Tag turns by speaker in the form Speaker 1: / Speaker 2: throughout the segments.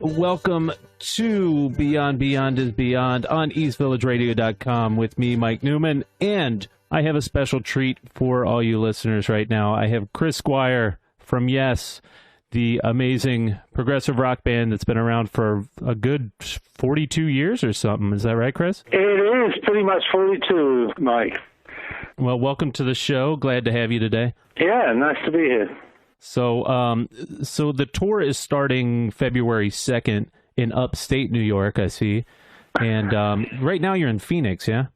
Speaker 1: Welcome to Beyond Beyond is Beyond on EastVillageRadio.com with me, Mike Newman, and I have a special treat for all you listeners right now. I have Chris Squire from Yes, the amazing progressive rock band that's been around for a good 42 years or something. Is that right, Chris?
Speaker 2: It is pretty much 42, Mike.
Speaker 1: Well, welcome to the show. Glad to have you today.
Speaker 2: Yeah, nice to be here.
Speaker 1: So the tour is starting February 2nd in upstate New York, I see. And right now you're in Phoenix, yeah?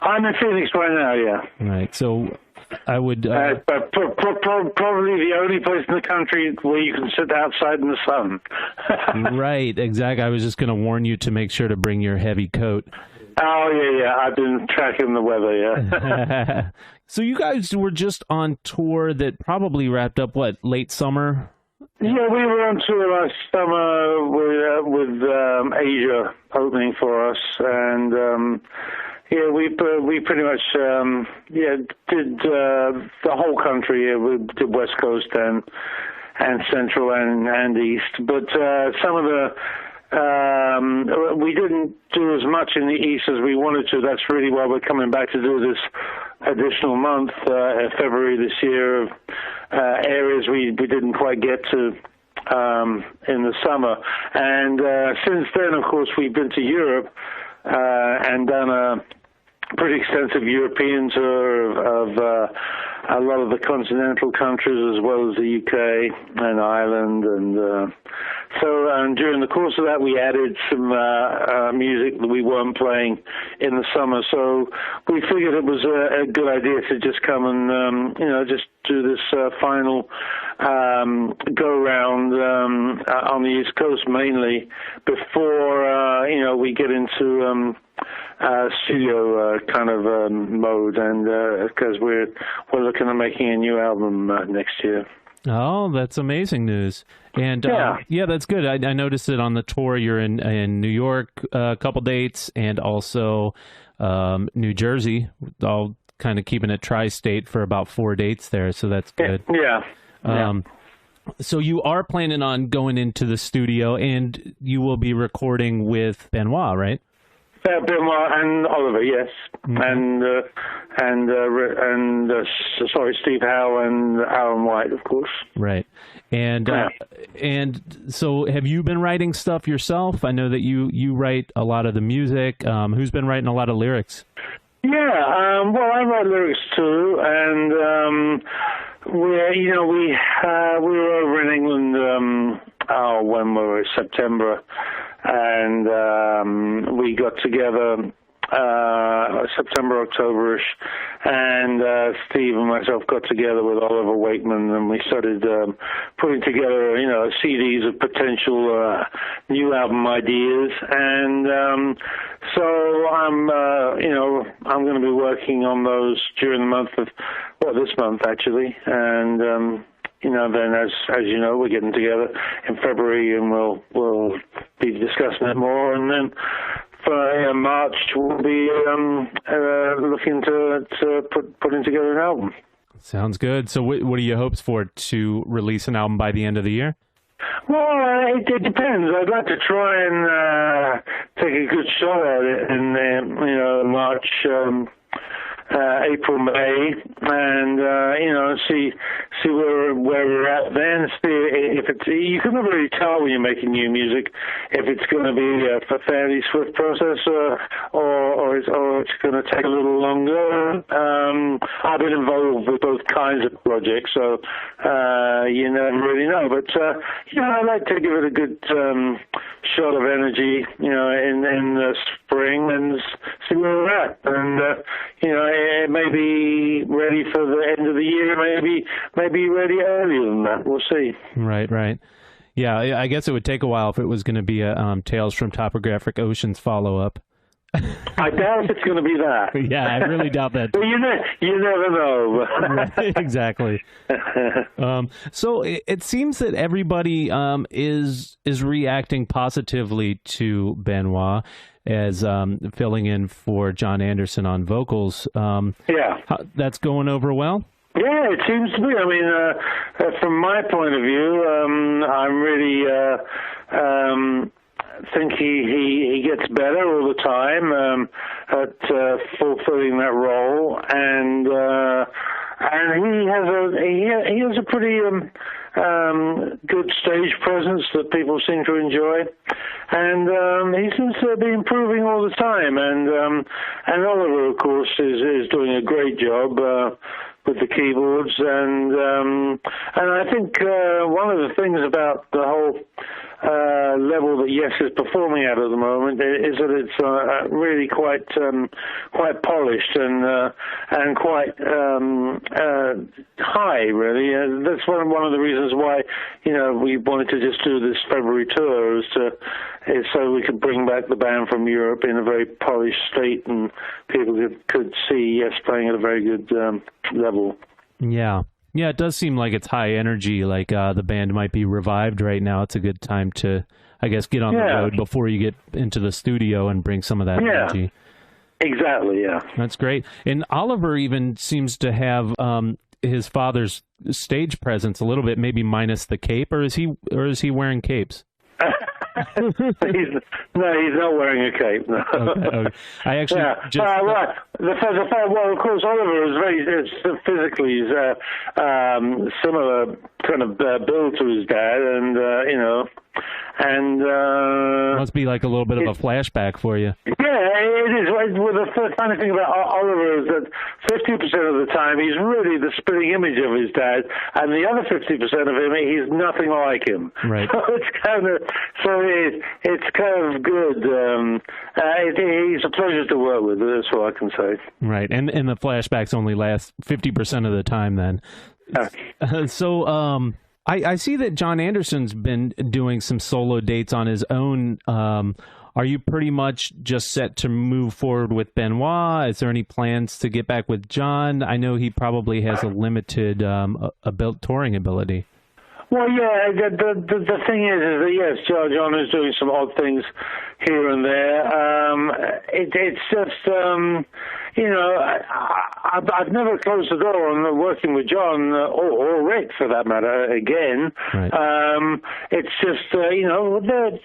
Speaker 2: I'm in Phoenix right now, yeah.
Speaker 1: Right. So I would...
Speaker 2: but probably the only place in the country where you can sit outside in the sun.
Speaker 1: Right, exactly. I was just going to warn you to make sure to bring your heavy coat.
Speaker 2: Oh, yeah. I've been tracking the weather, yeah.
Speaker 1: So you guys were just on tour that probably wrapped up, what, late summer?
Speaker 2: Yeah, we were on tour last summer with Asia opening for us, and yeah, we pretty much did the whole country. Yeah, we did West Coast and Central and East, but some of the we didn't do as much in the East as we wanted to. That's really why we're coming back to do this additional month, February this year, of areas we didn't quite get to in the summer. And since then, of course, we've been to Europe and done a pretty extensive European tour of a lot of the continental countries, as well as the UK and Ireland. And so during the course of that, we added some music that we weren't playing in the summer. So we figured it was a good idea to just come and, just do this final go-round on the East Coast mainly before, we get into studio kind of mode, and because we're looking at making a new album next year.
Speaker 1: Oh, that's amazing news. And yeah, that's good. I noticed it on the tour. You're in New York a couple dates, and also New Jersey, all kind of keeping it tri-state for about 4 dates there, so that's good.
Speaker 2: Yeah.
Speaker 1: So you are planning on going into the studio, and you will be recording with Benoit, right?
Speaker 2: Benoit and Oliver, yes, and Steve Howe and Aaron White, of course.
Speaker 1: Right, and so have you been writing stuff yourself? I know that you write a lot of the music. Who's been writing a lot of lyrics?
Speaker 2: Yeah, well, I write lyrics too, and we were over in England. When we were September, and we got together September, October-ish, and Steve and myself got together with Oliver Wakeman, and we started putting together, CDs of potential new album ideas, and so I'm going to be working on those during the month of, this month actually, and then as you know, we're getting together in February, and we'll be discussing it more, and then for March we'll be looking to putting together an album.
Speaker 1: Sounds good. So what are your hopes for to release an album by the end of the year?
Speaker 2: Well, it depends. I'd like to try and take a good shot at it in March. April, May, and see where we're at then. See if it's, you can never really tell when you're making new music if it's going to be a fairly swift process or it's going to take a little longer. I've been involved with both kinds of projects, so you never really know. But I like to give it a good shot of energy, in the spring, and see where we're at, and it may be ready for the end of the year, maybe ready earlier than that. We'll see.
Speaker 1: Right. Yeah, I guess it would take a while if it was going to be a Tales from Topographic Oceans follow-up.
Speaker 2: I doubt it's going to be that.
Speaker 1: Yeah, I really doubt that.
Speaker 2: But you never know.
Speaker 1: Right, exactly. So it seems that everybody is reacting positively to Benoit as filling in for John Anderson on vocals.
Speaker 2: Yeah.
Speaker 1: That's going over well?
Speaker 2: Yeah, it seems to be. I mean, from my point of view, I'm really think he gets better all the time at fulfilling that role, and he has a pretty good stage presence that people seem to enjoy, and he seems to be improving all the time. And Oliver, of course, is doing a great job with the keyboards, and I think one of the things about the whole level that Yes is performing at the moment is that it's really quite polished and quite high, really. That's one of the reasons why we wanted to just do this February tour, is so we could bring back the band from Europe in a very polished state, and people could see Yes playing at a very good level.
Speaker 1: Yeah. Yeah, it does seem like it's high energy, like the band might be revived right now. It's a good time to, I guess, get on the road before you get into the studio and bring some of that energy.
Speaker 2: Exactly, yeah.
Speaker 1: That's great. And Oliver even seems to have his father's stage presence a little bit, maybe minus the cape, or is he wearing capes?
Speaker 2: He's not wearing a cape. No.
Speaker 1: Okay. I actually just
Speaker 2: right. Well, of course, Oliver is very physically similar kind of build to his dad, and
Speaker 1: must be like a little bit of a flashback for you.
Speaker 2: Yeah, it is. Well, the funny thing about Oliver is that 50% of the time he's really the spitting image of his dad, and the other 50% of him, he's nothing like him.
Speaker 1: Right.
Speaker 2: So it's kind of good. He's a pleasure to work with. That's what I can say.
Speaker 1: Right, and the flashbacks only last 50% of the time. Then, so. I see that John Anderson's been doing some solo dates on his own. Are you pretty much just set to move forward with Benoit? Is there any plans to get back with John? I know he probably has a limited touring ability.
Speaker 2: Well, yeah, the thing is that, yes, John is doing some odd things here and there. It's just, I've never closed the door on working with John or Rick, for that matter, again.
Speaker 1: Right.
Speaker 2: It's just,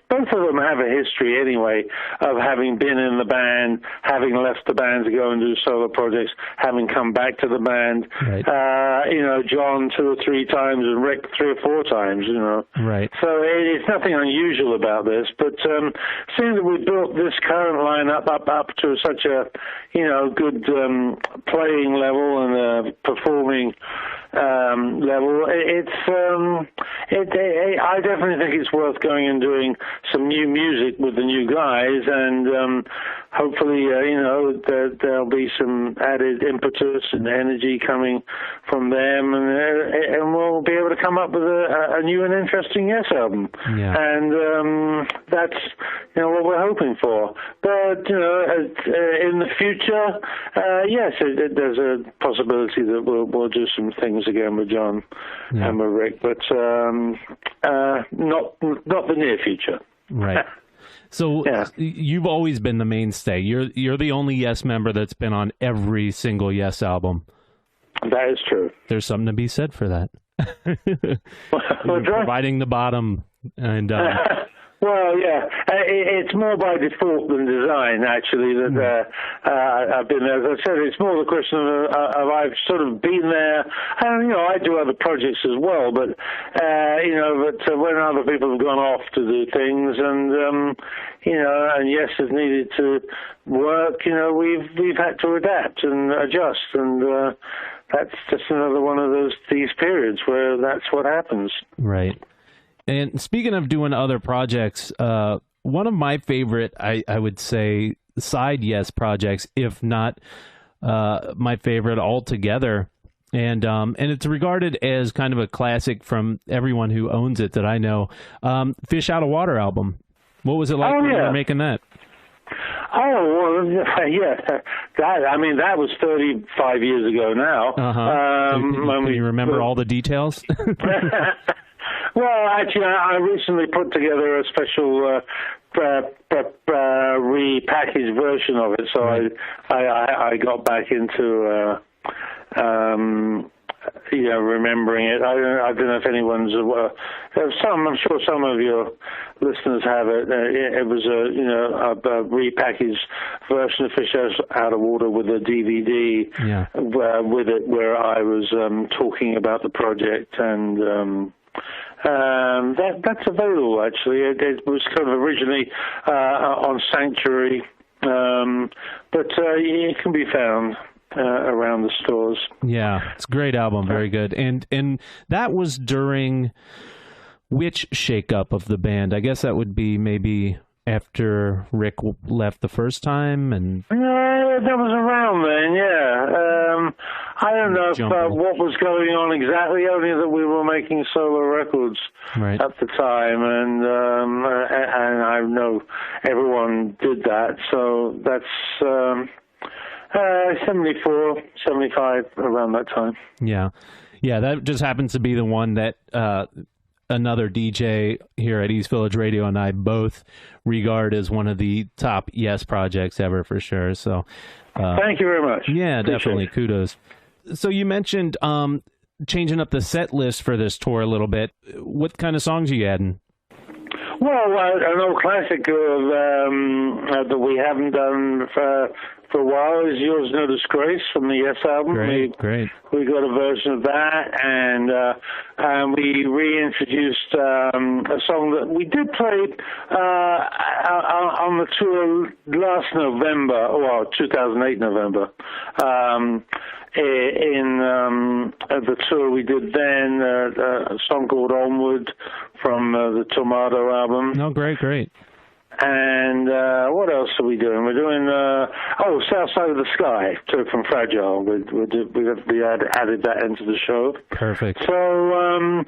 Speaker 2: both of them have a history anyway of having been in the band, having left the band to go and do solo projects, having come back to the band.
Speaker 1: Right.
Speaker 2: John 2 or 3 times and Rick 3 or 4 times,
Speaker 1: Right.
Speaker 2: So it's nothing unusual about this, but seeing that we built this current lineup up to such a, good playing level and performing level, I definitely think it's worth going and doing some new music with the new guys, and hopefully, there'll be some added impetus and energy coming from them, and we'll be able to come up with a new and interesting Yes album.
Speaker 1: Yeah.
Speaker 2: And that's what we're hoping for. But in the future, yes, there's a possibility that we'll do some things again with John and with Rick, but not the near future.
Speaker 1: Right. So you've always been the mainstay. You're the only Yes member that's been on every single Yes album.
Speaker 2: That is true.
Speaker 1: There's something to be said for that. Providing the bottom and.
Speaker 2: Well, yeah, it's more by default than design, actually, that I've been there. As I said, it's more the question of I've sort of been there, and, I do other projects as well, but, but when other people have gone off to do things and Yes has needed to work, we've had to adapt and adjust, and that's just another one of these periods where that's what happens.
Speaker 1: Right. And speaking of doing other projects, one of my favorite, I would say, side Yes projects, if not my favorite altogether, and it's regarded as kind of a classic from everyone who owns it that I know, Fish Out of Water album. What was it like when you were making that?
Speaker 2: Oh, well, yeah. That was 35 years ago now.
Speaker 1: Can you remember all the details?
Speaker 2: Well, actually, I recently put together a special repackaged version of it, so I got back into remembering it. I don't know if anyone's I'm sure some of your listeners have it. It was a repackaged version of Fish Out of Water with a DVD with it, where I was talking about the project, and that's available actually. It was kind of originally on Sanctuary, but it can be found around the stores.
Speaker 1: Yeah, it's a great album, very good. And that was during which shakeup of the band? I guess that would be maybe after Rick left the first time, and
Speaker 2: that was around then. Yeah, I don't know what was going on exactly. Only that we were making solo records at the time, and I know everyone did that. So that's 74, 75, around that time.
Speaker 1: Yeah, that just happens to be the one that another DJ here at East Village Radio and I both regard as one of the top Yes projects ever, for sure. So
Speaker 2: thank you very much.
Speaker 1: Yeah, definitely. Kudos. So you mentioned changing up the set list for this tour a little bit. What kind of songs are you adding?
Speaker 2: Well, an old classic that we haven't done for a while is Yours No Disgrace from the Yes album.
Speaker 1: Great.
Speaker 2: We got a version of that, and we reintroduced a song that we did play on the tour last November, 2008 November. In the tour we did then, a song called Onward from the Tomato album.
Speaker 1: Oh, great.
Speaker 2: And what else are we doing? We're doing South Side of the Sky, took from Fragile. We added that into the show.
Speaker 1: Perfect.
Speaker 2: So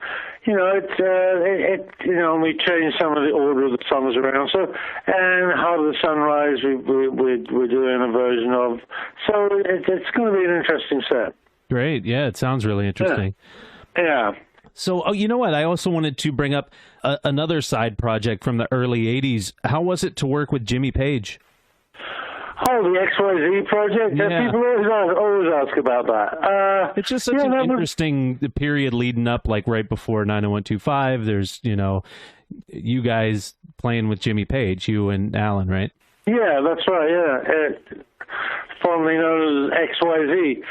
Speaker 2: we changed some of the order of the songs around. So, and Heart of the Sunrise we're doing a version of. So it's going to be an interesting set.
Speaker 1: Great. Yeah, it sounds really interesting.
Speaker 2: Yeah.
Speaker 1: So, you know what? I also wanted to bring up another side project from the early 80s. How was it to work with Jimmy Page?
Speaker 2: Oh, the XYZ project?
Speaker 1: Yeah.
Speaker 2: People always ask about that.
Speaker 1: It's just such an interesting period leading up, like right before 90125. There's, you guys playing with Jimmy Page, you and Alan, right?
Speaker 2: Yeah, that's right, yeah. Formerly known as XYZ.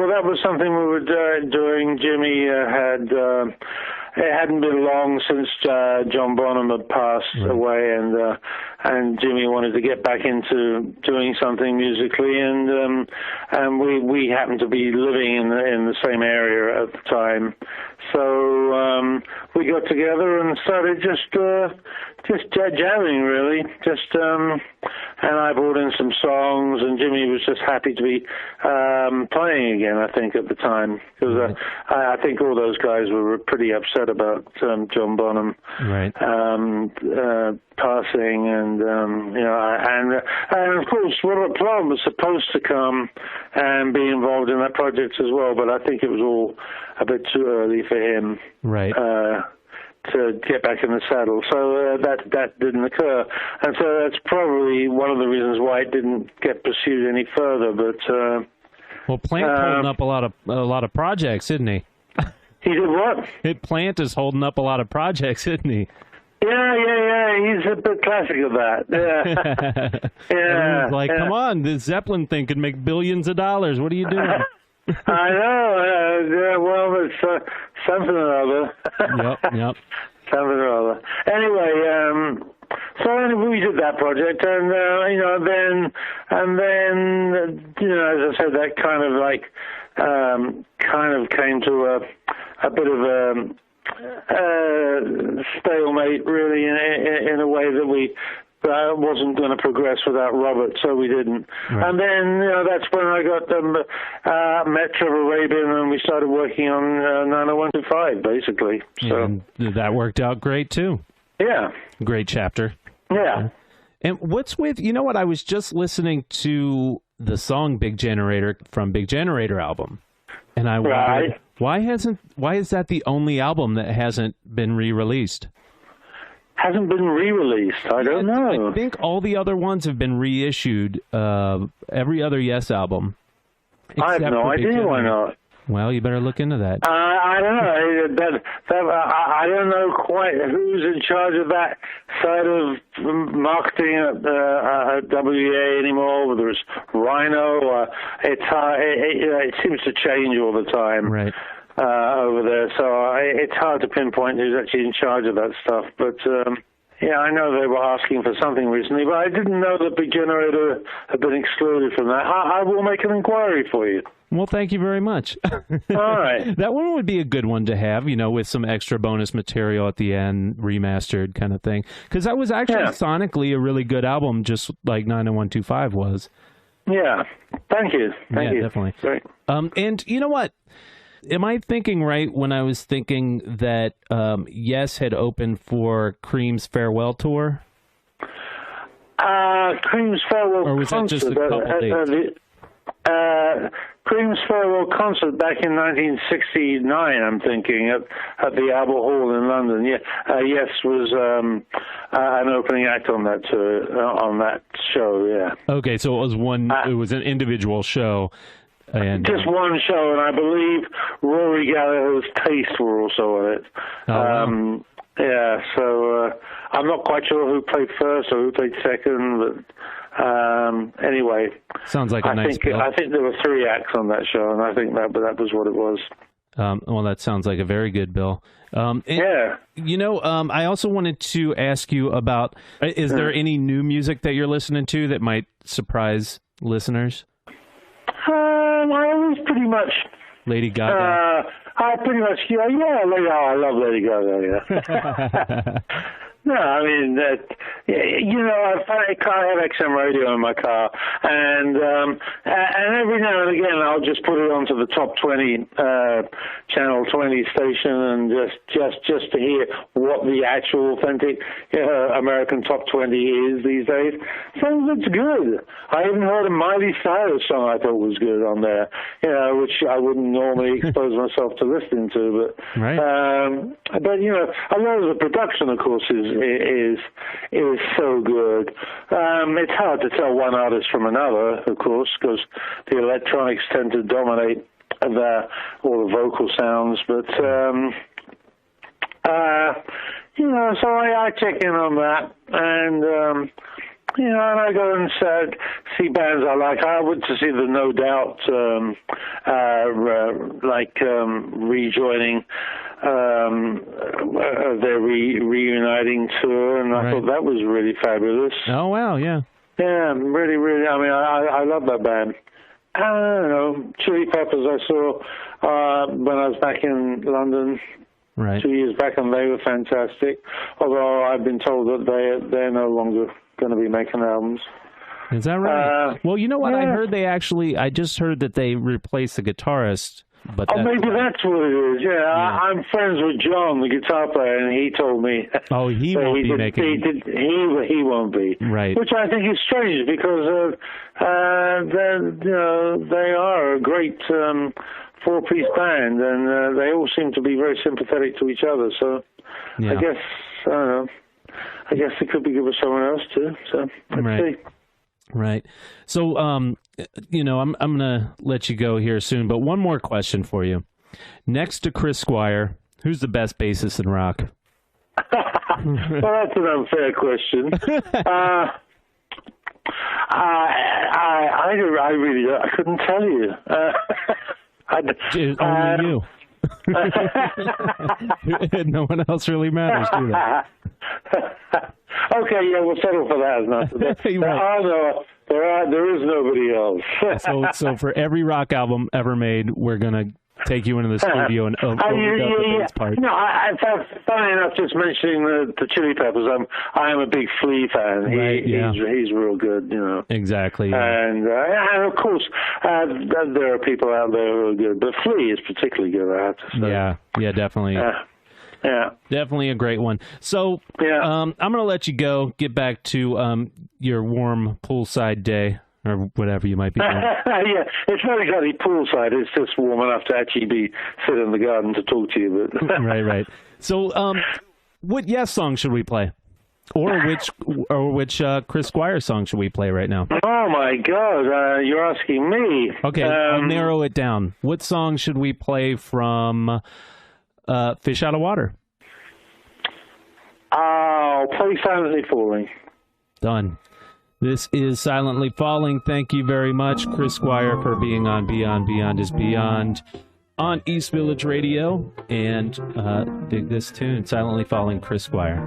Speaker 2: That was something we were doing. Jimmy it hadn't been long since John Bonham had passed away, and Jimmy wanted to get back into doing something musically, and we happened to be living in the same area at the time, so we got together and started just jamming, really. And I brought in some songs, and Jimmy was just happy to be playing again, I think, at the time. Because I think all those guys were pretty upset about John Bonham passing, and of course, Robert Plant was supposed to come and be involved in that project as well, but I think it was all a bit too early for him.
Speaker 1: Right.
Speaker 2: To get back in the saddle, so that didn't occur, and so that's probably one of the reasons why it didn't get pursued any further. But
Speaker 1: Plant's holding up a lot of projects, isn't he?
Speaker 2: He did what?
Speaker 1: Plant is holding up a lot of projects, isn't he?
Speaker 2: Yeah. He's a bit classic of that. Yeah.
Speaker 1: Come on, this Zeppelin thing could make billions of dollars. What are you doing?
Speaker 2: I know. Well, it's something or other.
Speaker 1: Yep.
Speaker 2: Something or other. Anyway, so we did that project, and then as I said, that kind of came to a bit of a stalemate, really, in a way that we. Wasn't going to progress without Robert, so we didn't. Right. And then, that's when I got met Trevor Rabin, and we started working on 90125, basically. So
Speaker 1: and that worked out great, too.
Speaker 2: Yeah.
Speaker 1: Great chapter.
Speaker 2: Yeah.
Speaker 1: And what's with, I was just listening to the song Big Generator from Big Generator album, and I wondered, why is that the only album that hasn't been re-released?
Speaker 2: hasn't been re-released. I don't know.
Speaker 1: I think all the other ones have been reissued. Every other Yes album.
Speaker 2: I have no idea why not.
Speaker 1: Well, you better look into that.
Speaker 2: I don't know. I don't know quite who's in charge of that side of marketing at WEA anymore. Whether it's Rhino, it seems to change all the time.
Speaker 1: Right.
Speaker 2: Over there, so it's hard to pinpoint who's actually in charge of that stuff. But yeah, I know they were asking for something recently, but I didn't know that Big Generator had been excluded from that. I will make an inquiry for you.
Speaker 1: Well, thank you very much.
Speaker 2: All right.
Speaker 1: That one would be a good one to have, with some extra bonus material at the end, remastered kind of thing. Because that was actually sonically a really good album, just like 90125 was.
Speaker 2: Yeah. Thank you. Thank you.
Speaker 1: Definitely.
Speaker 2: Great.
Speaker 1: And you know what? Am I thinking right when I was thinking that Yes had opened for Cream's farewell tour?
Speaker 2: Cream's farewell concert.
Speaker 1: Or was that just a couple dates?
Speaker 2: Cream's farewell concert back in 1969, I'm thinking, at the Albert Hall in London. Yeah, Yes was an opening act on that show. Yeah.
Speaker 1: Okay, so it was it was an individual show. And,
Speaker 2: just one show, and I believe Rory Gallagher's Taste were also on it.
Speaker 1: Wow.
Speaker 2: Yeah, so I'm not quite sure who played first or who played second, but anyway.
Speaker 1: Sounds like a nice bill.
Speaker 2: I think there were 3 acts on that show, and I think that was what it was.
Speaker 1: Well, that sounds like a very good bill.
Speaker 2: Yeah.
Speaker 1: I also wanted to ask you about, is there any new music that you're listening to that might surprise listeners?
Speaker 2: I was pretty much
Speaker 1: Lady Gaga.
Speaker 2: I pretty much, I love Lady Gaga, yeah. No, I mean, I have XM radio in my car, and every now and again I'll just put it onto the top 20, channel 20 station, and just to hear what the actual authentic American top 20 is these days. So it's good. I even heard a Miley Cyrus song I thought was good on there, which I wouldn't normally expose myself to listening to, but
Speaker 1: right.
Speaker 2: But a lot of the production, of course, is so good. It's hard to tell one artist from another, of course, because the electronics tend to dominate all the vocal sounds. But so I check in on that, and and I go and see bands I like. I went to see the No Doubt, rejoining their reuniting tour, and I thought that was really fabulous.
Speaker 1: Oh, wow, yeah.
Speaker 2: Yeah, really, really. I mean, I love that band. I don't know, Chili Peppers I saw when I was back in London.
Speaker 1: Right.
Speaker 2: 2 years back, and they were fantastic. Although I've been told that they're no longer going to be making albums.
Speaker 1: Is that right? Well, you know what? Yeah. I just heard that they replaced the guitarist. But
Speaker 2: maybe that's what it is. Yeah, I'm friends with John, the guitar player, and he told me.
Speaker 1: Oh, he won't be making.
Speaker 2: He won't be.
Speaker 1: Right.
Speaker 2: Which I think is strange because they are a great 4-piece band, and they all seem to be very sympathetic to each other. So I guess I don't know. I guess it could be good for someone else too. So let's see.
Speaker 1: Right. So, I'm going to let you go here soon, but one more question for you. Next to Chris Squire, who's the best bassist in rock?
Speaker 2: Well, that's an unfair question. I couldn't tell you.
Speaker 1: Only you. No one else really matters, do they?
Speaker 2: Okay, yeah, we'll settle for that as not. There is nobody else.
Speaker 1: So for every rock album ever made, we're gonna take you into the studio and overdub the bass part.
Speaker 2: No, funny enough, just mentioning the Chili Peppers, I am a big Flea fan.
Speaker 1: Right,
Speaker 2: he's real good,
Speaker 1: Exactly.
Speaker 2: Yeah. And of course, there are people out there who are good, but Flea is particularly good, I have to say.
Speaker 1: Yeah, definitely.
Speaker 2: Yeah.
Speaker 1: Definitely a great one. So I'm going to let you go, get back to your warm poolside day, or whatever you might be doing.
Speaker 2: Yeah, it's not exactly poolside. It's just warm enough to actually sit in the garden to talk to you. But
Speaker 1: Right. So what Yes song should we play? Or which Chris Squire song should we play right now?
Speaker 2: Oh my God, you're asking me.
Speaker 1: Okay, I'll narrow it down. What song should we play from Fish Out of Water?
Speaker 2: I'll play Silently Falling.
Speaker 1: Done. This is Silently Falling. Thank you very much, Chris Squire, for being on Beyond Beyond is Beyond on East Village Radio. And dig this tune, Silently Falling, Chris Squire.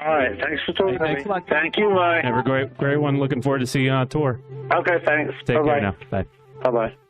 Speaker 2: All right, thanks for talking to me.
Speaker 1: Thanks a lot.
Speaker 2: Thank you, Mike.
Speaker 1: Have a great one. Looking forward to seeing you on tour.
Speaker 2: Okay, thanks.
Speaker 1: Take
Speaker 2: Bye-bye.
Speaker 1: care now. Bye.
Speaker 2: Bye-bye.